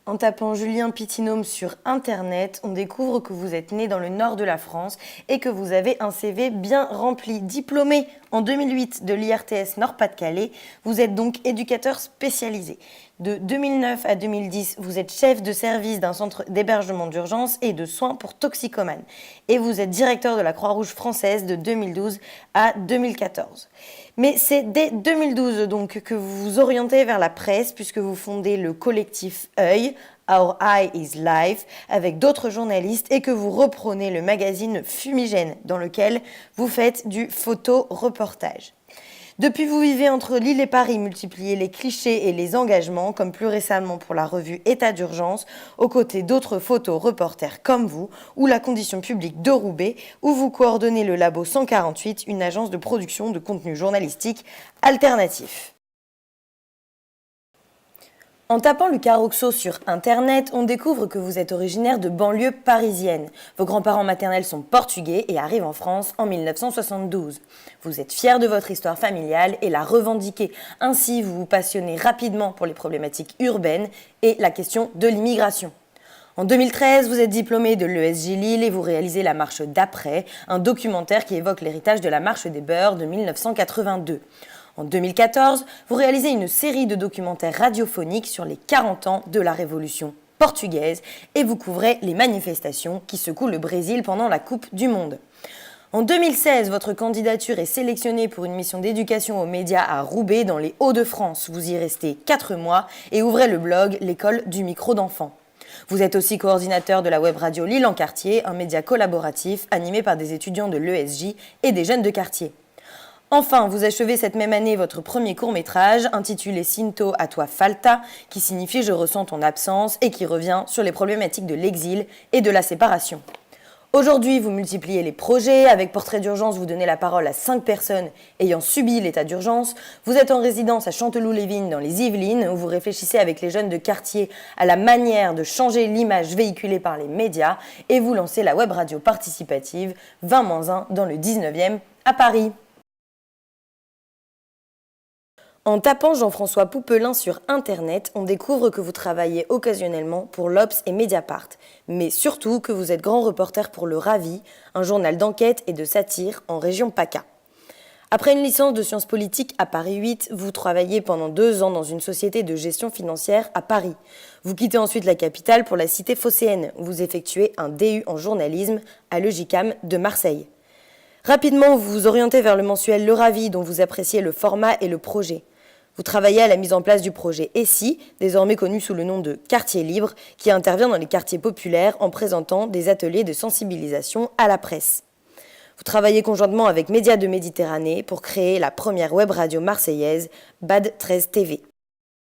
En tapant Julien Pitinhomme sur Internet, on découvre que vous êtes né dans le nord de la France et que vous avez un CV bien rempli. Diplômé en 2008 de l'IRTS Nord-Pas-de-Calais, vous êtes donc éducateur spécialisé. De 2009 à 2010, vous êtes chef de service d'un centre d'hébergement d'urgence et de soins pour toxicomanes. Et vous êtes directeur de la Croix-Rouge française de 2012 à 2014. Mais c'est dès 2012 donc que vous vous orientez vers la presse puisque vous fondez le collectif Œil, Our Eye is Life, avec d'autres journalistes et que vous reprenez le magazine Fumigène dans lequel vous faites du photo-reportage. Depuis, vous vivez entre Lille et Paris, multipliez les clichés et les engagements, comme plus récemment pour la revue État d'urgence, aux côtés d'autres photos-reporters comme vous, ou la condition publique de Roubaix, où vous coordonnez le Labo 148, une agence de production de contenu journalistique alternatif. En tapant Lucas Roxo sur Internet, on découvre que vous êtes originaire de banlieue parisienne. Vos grands-parents maternels sont portugais et arrivent en France en 1972. Vous êtes fier de votre histoire familiale et la revendiquez. Ainsi, vous vous passionnez rapidement pour les problématiques urbaines et la question de l'immigration. En 2013, vous êtes diplômé de l'ESJ Lille et vous réalisez La Marche d'après, un documentaire qui évoque l'héritage de la Marche des Beurs de 1982. En 2014, vous réalisez une série de documentaires radiophoniques sur les 40 ans de la Révolution portugaise et vous couvrez les manifestations qui secouent le Brésil pendant la Coupe du Monde. En 2016, votre candidature est sélectionnée pour une mission d'éducation aux médias à Roubaix dans les Hauts-de-France. Vous y restez 4 mois et ouvrez le blog L'école du micro d'enfant. Vous êtes aussi coordinateur de la web radio Lille en quartier, un média collaboratif animé par des étudiants de l'ESJ et des jeunes de quartier. Enfin, vous achevez cette même année votre premier court-métrage intitulé Sinto a toi falta, qui signifie Je ressens ton absence et qui revient sur les problématiques de l'exil et de la séparation. Aujourd'hui, vous multipliez les projets. Avec Portrait d'urgence, vous donnez la parole à 5 personnes ayant subi l'état d'urgence. Vous êtes en résidence à Chanteloup-les-Vignes dans les Yvelines, où vous réfléchissez avec les jeunes de quartier à la manière de changer l'image véhiculée par les médias. Et vous lancez la web radio participative 20-1 dans le 19e à Paris. En tapant Jean-François Poupelin sur Internet, on découvre que vous travaillez occasionnellement pour l'Obs et Mediapart, mais surtout que vous êtes grand reporter pour Le Ravi, un journal d'enquête et de satire en région PACA. Après une licence de sciences politiques à Paris 8, vous travaillez pendant 2 ans dans une société de gestion financière à Paris. Vous quittez ensuite la capitale pour la cité phocéenne, où vous effectuez un DU en journalisme à l'EJCAM de Marseille. Rapidement, vous vous orientez vers le mensuel Le Ravi, dont vous appréciez le format et le projet. Vous travaillez à la mise en place du projet ESSI, désormais connu sous le nom de Quartier Libre, qui intervient dans les quartiers populaires en présentant des ateliers de sensibilisation à la presse. Vous travaillez conjointement avec Médias de Méditerranée pour créer la première web radio marseillaise, BAD 13 TV.